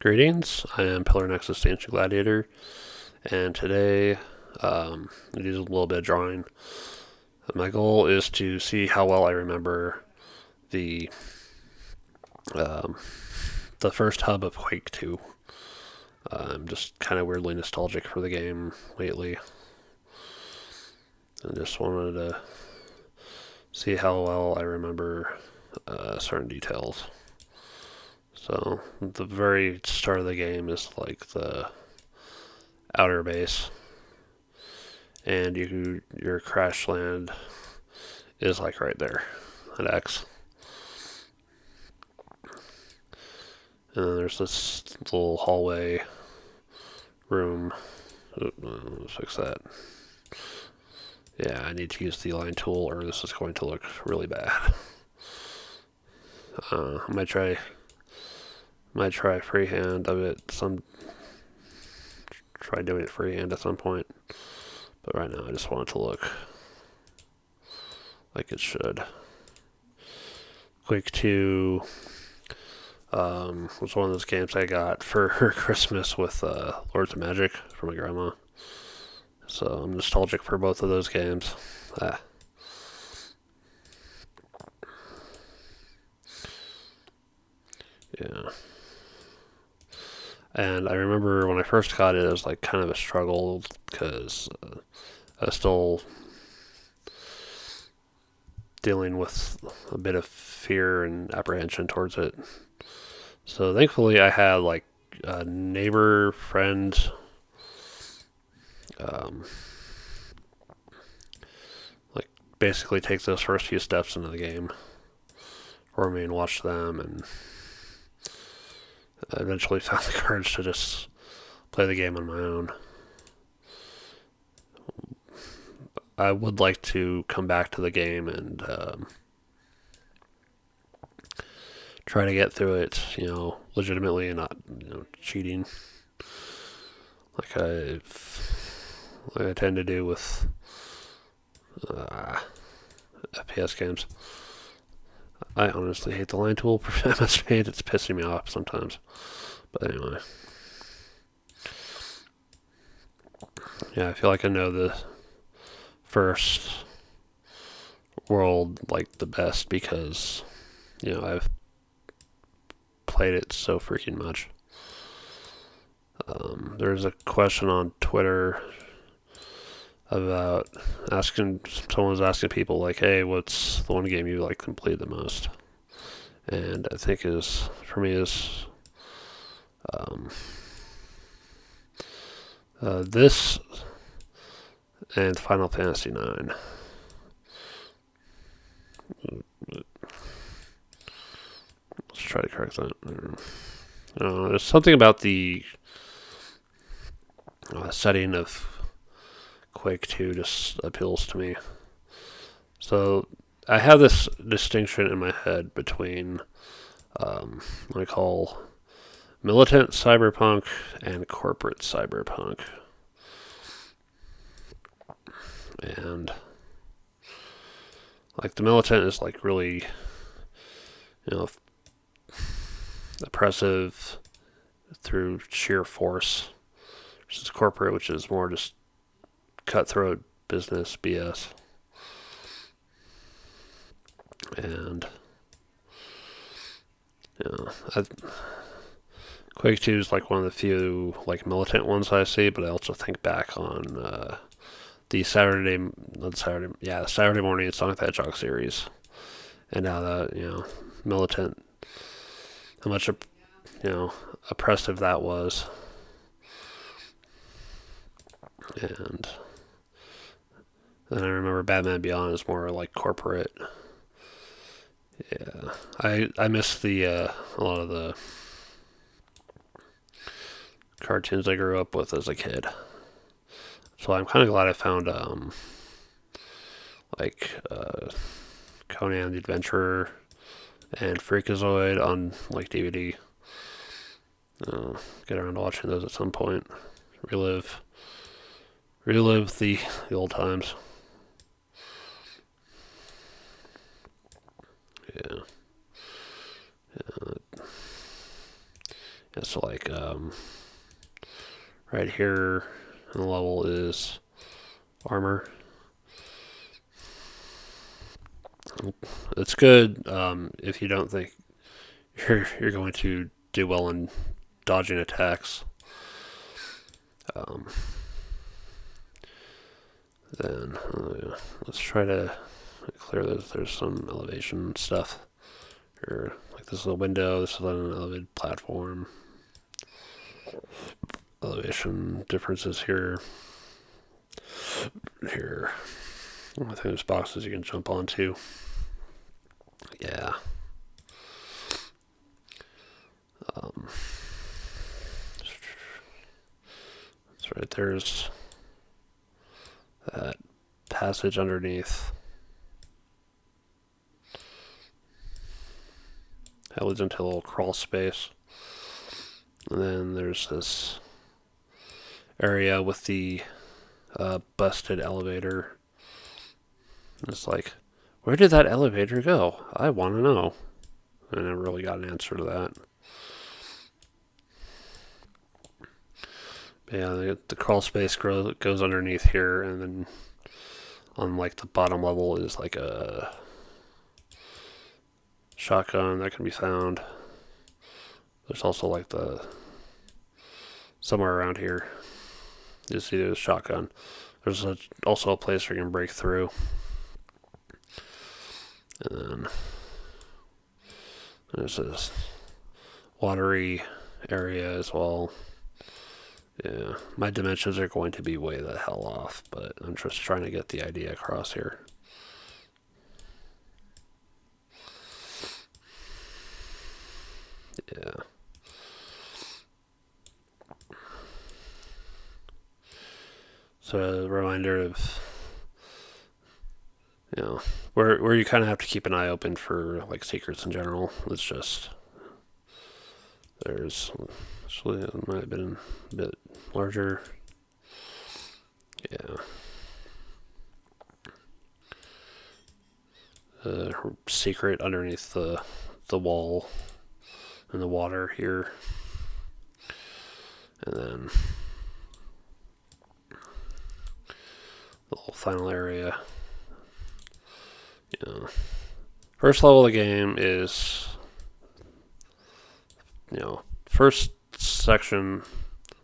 Greetings, I am Pillar Nexus the Ancient Gladiator, and today I do a little bit of drawing. My goal is to see how well I remember the um, the first hub of Quake 2. I'm just kind of weirdly nostalgic for the game lately, and just wanted to see how well I remember certain details. So, the very start of the game is like the outer base, and your crash land is like right there at X. And then there's this little hallway room. Let's fix that. Yeah, I need to use the line tool or this is going to look really bad. I might try freehand of it try doing it freehand at some point. But right now I just want it to look like it should. Quake 2 was one of those games I got for Christmas with Lords of Magic from my grandma. So I'm nostalgic for both of those games. Yeah. And I remember when I first got it, it was like kind of a struggle because I was still dealing with a bit of fear and apprehension towards it. So thankfully, I had like a neighbor friend. Um, like basically take those first few steps into the game for me and watch them, and I eventually found the courage to just play the game on my own. I would like to come back to the game and try to get through it, legitimately and not, cheating, like I tend to do with FPS games. I honestly hate the line tool for MS Paint. It's pissing me off sometimes. But anyway, yeah, I feel like I know the first world like the best because I've played it so freaking much. There's a question on Twitter about someone was asking people like, "Hey, what's the one game you like completed the most?" And I think for me is um, this and Final Fantasy 9. Let's try to correct that. There's something about the setting of Quake 2 just appeals to me. So I have this distinction in my head between what I call militant cyberpunk and corporate cyberpunk. And like the militant is like really, oppressive through sheer force, versus corporate, which is more just cutthroat business BS. And Quake 2 is like one of the few like militant ones I see, but I also think back on the Saturday morning Sonic the Hedgehog series, and how that militant, how much oppressive that was, and then I remember Batman Beyond is more like corporate. Yeah, I miss the a lot of the cartoons I grew up with as a kid. So I'm kind of glad I found like Conan the Adventurer and Freakazoid on like DVD. Get around to watching those at some point. Relive the old times. Yeah. It's like right here in the level is armor. It's good if you don't think you're going to do well in dodging attacks. Um, then let's try to clear this. There's some elevation stuff. Here, like this is a window. This is an elevated platform. Elevation differences here. Here. I think there's boxes you can jump onto. Yeah. That's right. There's that passage underneath. That leads into a little crawl space. And then there's this area with the busted elevator. And it's like, where did that elevator go? I want to know. I never really got an answer to that. But yeah, the crawl space goes underneath here, and then on like the bottom level is like a shotgun that can be found. There's also like somewhere around here. You see there's a shotgun. There's also a place where you can break through. And then there's this watery area as well. Yeah, my dimensions are going to be way the hell off, but I'm just trying to get the idea across here. Yeah. So a reminder of, where you kind of have to keep an eye open for like secrets in general. It's just there's actually it might have been a bit larger. Yeah. Secret underneath the wall in the water here, and then the whole final area. First level of the game is, first section,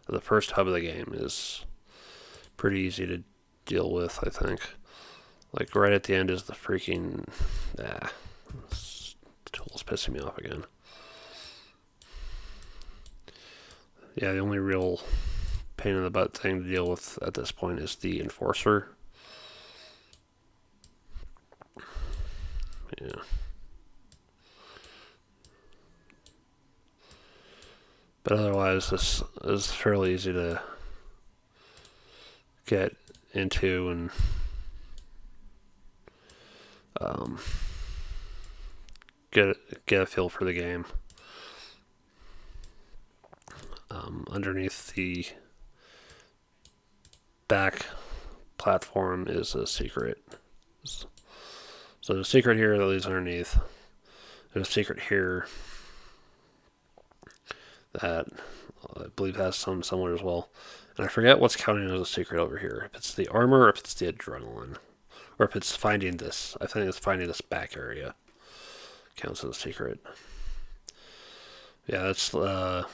the first hub of the game is pretty easy to deal with, I think. Like right at the end is the freaking, this tool's pissing me off again. Yeah, the only real pain in the butt thing to deal with at this point is the enforcer. Yeah. But otherwise, this is fairly easy to get into and get a feel for the game. Underneath the back platform is a secret. So there's a secret here that leads underneath. There's a secret here that I believe has some similar as well. And I forget what's counting as a secret over here. If it's the armor or if it's the adrenaline. Or if it's finding this. I think it's finding this back area. Counts as a secret. Yeah, that's the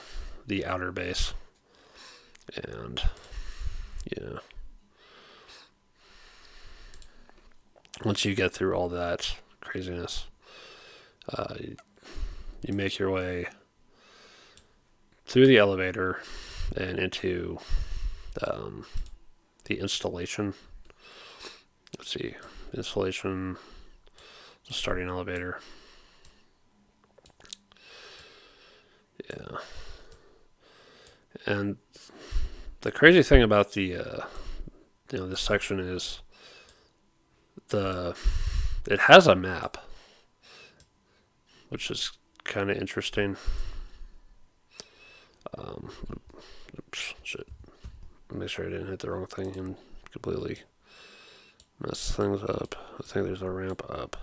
outer base. And yeah. Once you get through all that craziness, you make your way through the elevator and into the installation. Let's see, installation, the starting elevator. Yeah. And the crazy thing about the this section is it has a map, which is kind of interesting. Oops, shit. Make sure I didn't hit the wrong thing and completely mess things up. I think there's a ramp up.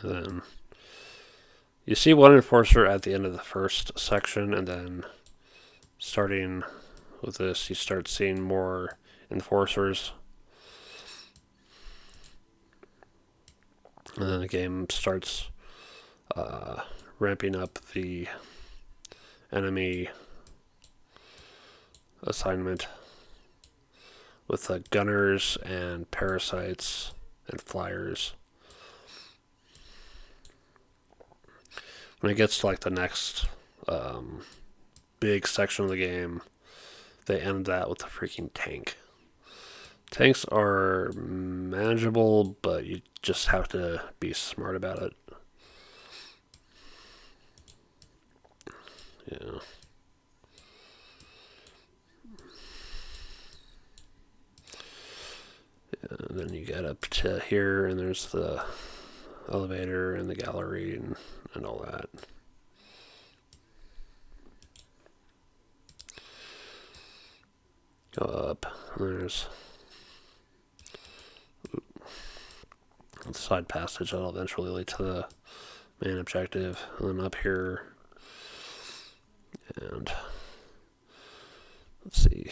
And then You see one enforcer at the end of the first section, and then starting with this, you start seeing more enforcers. And then the game starts ramping up the enemy assignment with gunners and parasites and flyers. When it gets to like the next big section of the game, they end that with a freaking tank. Tanks are manageable, but you just have to be smart about it. Yeah. And then you get up to here, and there's the elevator and the gallery and all that. Go up, and there's the side passage that'll eventually lead to the main objective. And then up here, and let's see.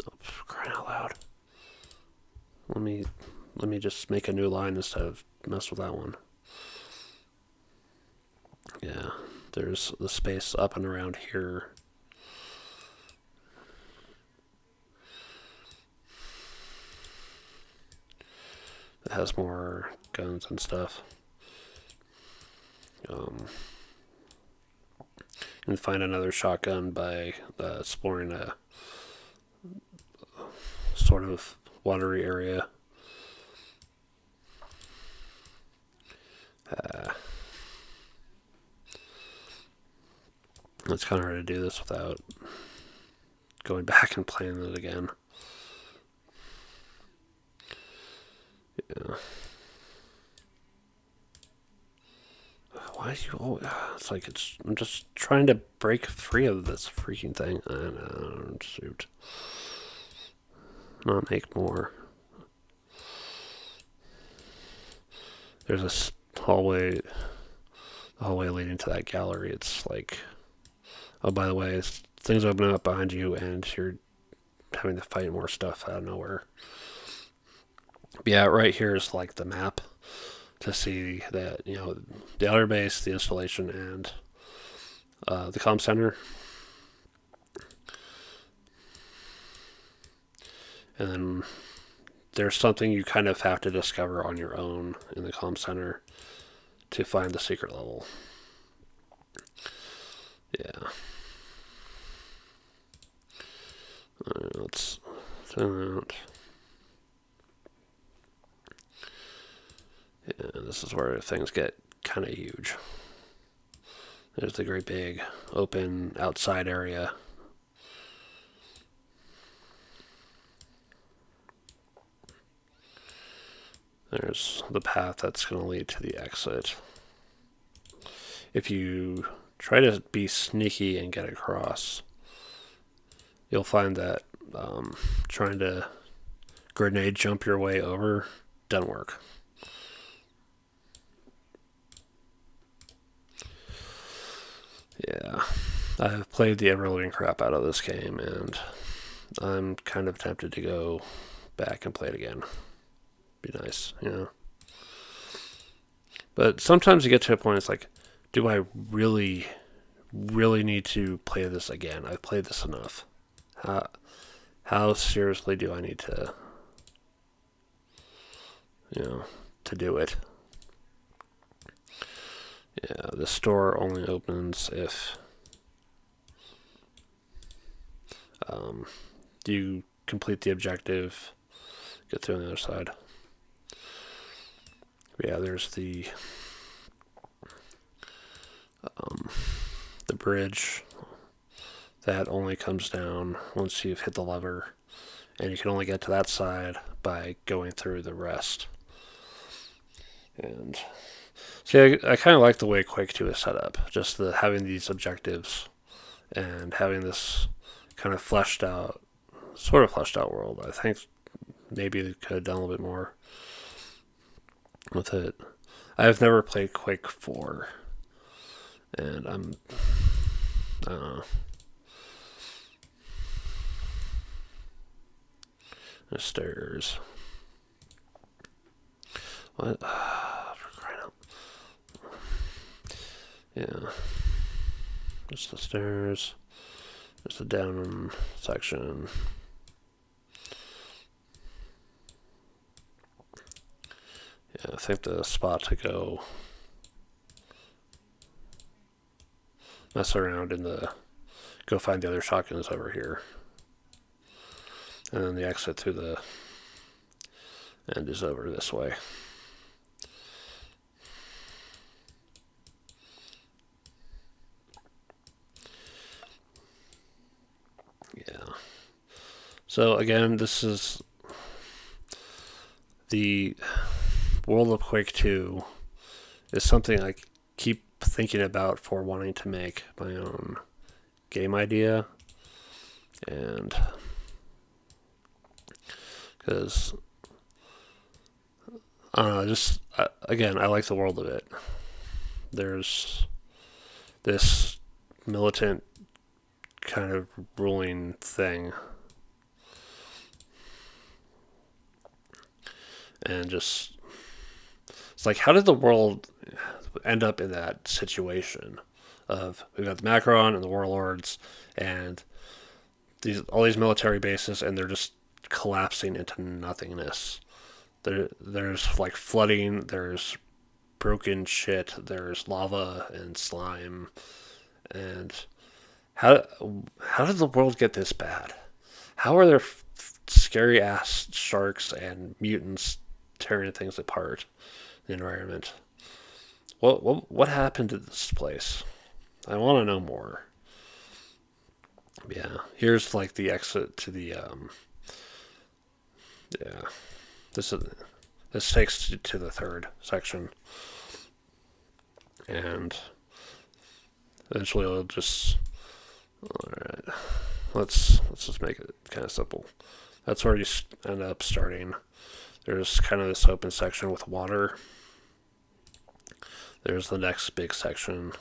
Oh, crying out loud. Let me just make a new line instead of mess with that one. Yeah, there's the space up and around here. It has more guns and stuff. You can find another shotgun by exploring a sort of watery area. It's kind of hard to do this without going back and playing it again. Yeah. Why do you always... It's like I'm just trying to break free of this freaking thing. And shoot. Not make more. There's a hallway leading to that gallery. It's like, oh, by the way, things open up behind you, and you're having to fight more stuff out of nowhere. But yeah, right here is like the map to see that, you know, the outer base, the installation, and the comm center. And then there's something you kind of have to discover on your own in the comm center to find the secret level. Yeah. Let's turn out. Yeah, this is where things get kind of huge. There's the great big open outside area. There's the path that's going to lead to the exit. If you try to be sneaky and get across, you'll find that trying to grenade jump your way over doesn't work. Yeah, I've played the ever-living crap out of this game, and I'm kind of tempted to go back and play it again. Be nice, you know. But sometimes you get to a point, it's like, do I really, really need to play this again? I've played this enough. How seriously do I need to, you know, to do it? Yeah, the store only opens if you complete the objective, get through on the other side. Yeah, there's the bridge that only comes down once you've hit the lever, and you can only get to that side by going through the rest. And see, I kind of like the way Quake 2 is set up, just having these objectives and having this kind of sort of fleshed out world. I think maybe they could have done a little bit more with it. I've never played Quake 4, And I don't know. The stairs. What? For crying out. Yeah. Just the stairs. Just the down section. Yeah, I think the spot to go mess around in the go find the other shotguns over here. And then the exit through the end is over this way. Yeah. So again, this is the world of Quake 2 is something I keep thinking about for wanting to make my own game idea. And because I don't know, just again, I like the world of it. There's this militant kind of ruling thing, and just it's like, how did the world end up in that situation? Of we've got the Macron and the warlords and all these military bases, and they're just collapsing into nothingness. There's like flooding, there's broken shit, there's lava and slime, and how how did the world get this bad? How are there scary ass sharks and mutants tearing things apart in the environment? What happened to this place? I want to know more. Yeah, here's like the exit to the yeah. This is this takes to the third section, and eventually it'll just all right. Let's just make it kind of simple. That's where you end up starting. There's kind of this open section with water. There's the next big section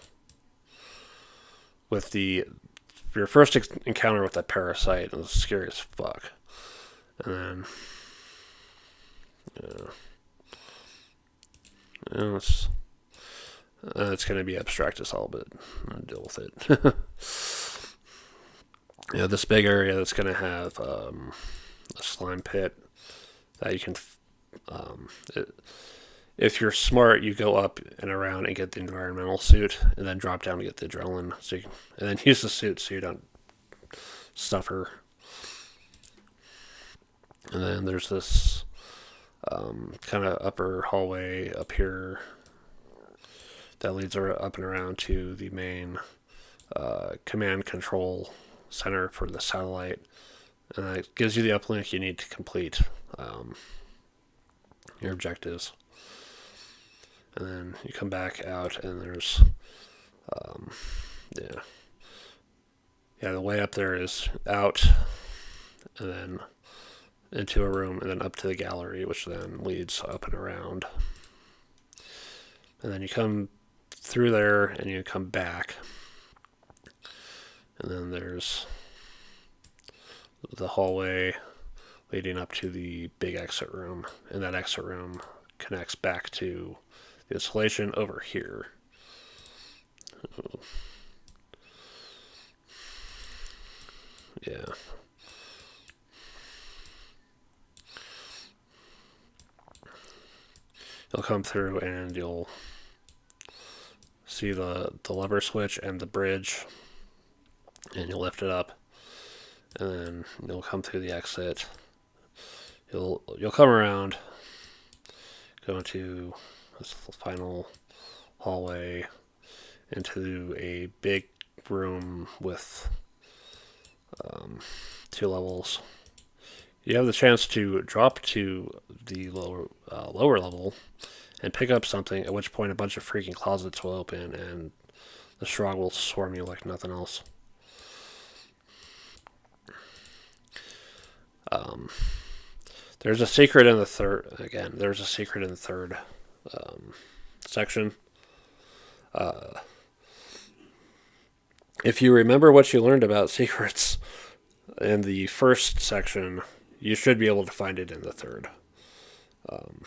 with your first encounter with that parasite. It was scary as fuck. And then it's going to be abstract as hell, but I'm going to deal with it. Yeah, this big area that's going to have a slime pit that you can. If you're smart, you go up and around and get the environmental suit, and then drop down to get the adrenaline. And then use the suit so you don't suffer. And then there's this kind of upper hallway up here that leads up and around to the main command control center for the satellite, and it gives you the uplink you need to complete your objectives. And then you come back out, and there's the way up there is out, and then into a room, and then up to the gallery, which then leads up and around. And then you come through there, and you come back, and then there's the hallway leading up to the big exit room, and that exit room connects back to the installation over here. Yeah. You'll come through and you'll see the lever switch and the bridge, and you'll lift it up, and then you'll come through the exit. You'll come around, go into this final hallway into a big room with 2 levels. You have the chance to drop to the lower level and pick up something, at which point a bunch of freaking closets will open and the Shrog will swarm you like nothing else. There's a secret in the third. Again, there's a secret in the third section. if you remember what you learned about secrets in the first section, you should be able to find it in the third. Um,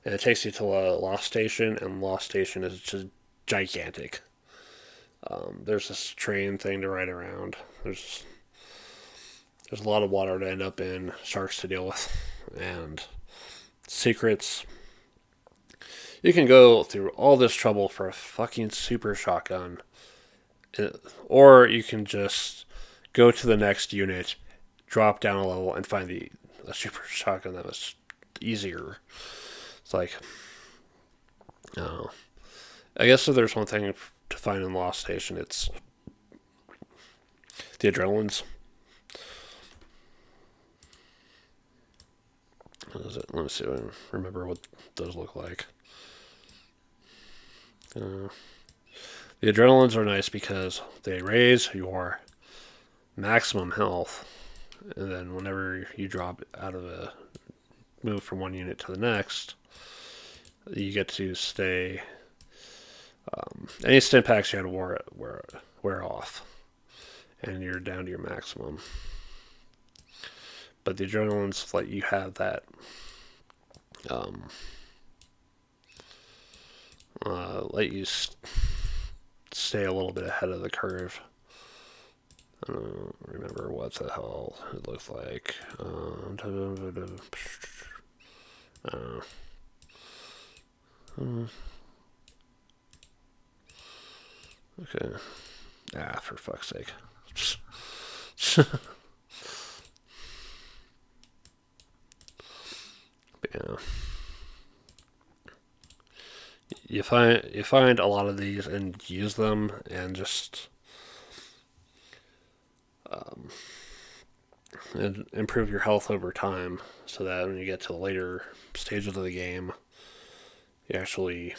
and it takes you to a lost station, and lost station is just gigantic. There's this train thing to ride around. There's a lot of water to end up in, sharks to deal with, and secrets. You can go through all this trouble for a fucking super shotgun, or you can just go to the next unit, drop down a level, and find a super shotgun that was easier. It's like, oh, I guess if there's one thing to find in Lost Station, it's the adrenalines. What is it? Let me see if I can remember what those look like. Uh, the adrenalines are nice because they raise your maximum health, and then whenever you drop out of a move from one unit to the next, you get to stay. Any stim packs you had to wear off, and you're down to your maximum. But the adrenalines let you have that. Um, let you stay a little bit ahead of the curve. I don't remember what the hell it looks like. Okay. For fuck's sake. Yeah. You find a lot of these and use them and just um, and improve your health over time, so that when you get to the later stages of the game, you actually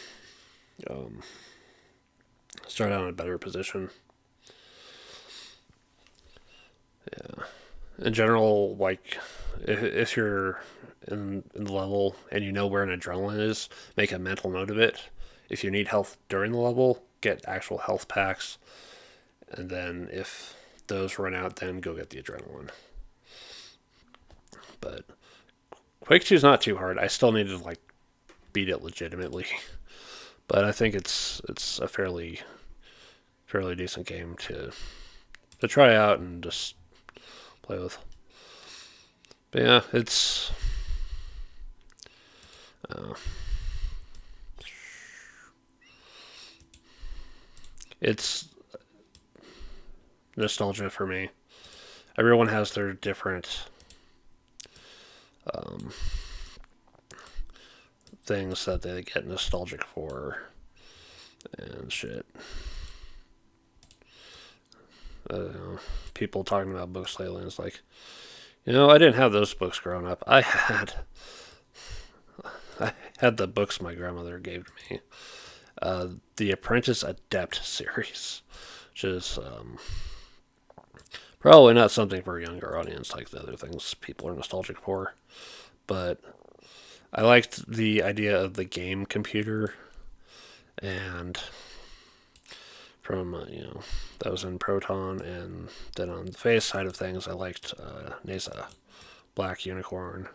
um, start out in a better position. Yeah. In general, like if you're in the level and you know where an adrenaline is, make a mental note of it. If you need health during the level, get actual health packs, and then if those run out, then go get the adrenaline. But Quake 2 is not too hard. I still need to like beat it legitimately, but I think it's a fairly decent game to try out and just play with. But yeah, uh, it's nostalgia for me. Everyone has their different um, things that they get nostalgic for and shit. People talking about books lately, and it's like, I didn't have those books growing up. I had the books my grandmother gave to me. The Apprentice Adept series, which is probably not something for a younger audience like the other things people are nostalgic for. But I liked the idea of the game computer, and from that was in Proton, and then on the face side of things, I liked NASA, Black Unicorn,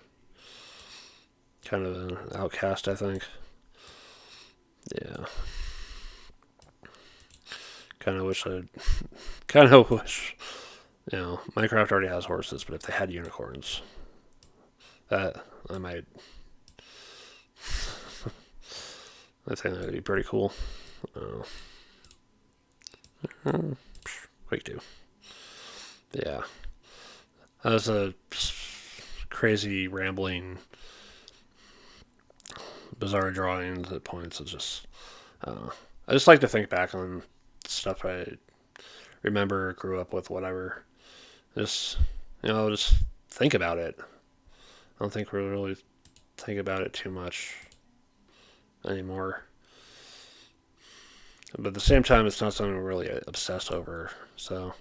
kind of an outcast, I think. Yeah, kind of wish I, kind of wish, Minecraft already has horses, but if they had unicorns, that I might, I think that would be pretty cool. Quake 2. Yeah. That was a crazy, rambling, bizarre drawings at points. It's just, I just like to think back on stuff I remember, grew up with, whatever. Just, just think about it. I don't think we really think about it too much anymore. But at the same time, it's not something we're really obsessed over. So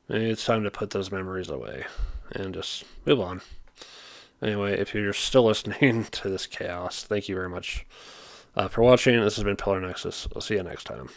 maybe it's time to put those memories away and just move on. Anyway, if you're still listening to this chaos, thank you very much for watching. This has been Pillar Nexus. I'll see you next time.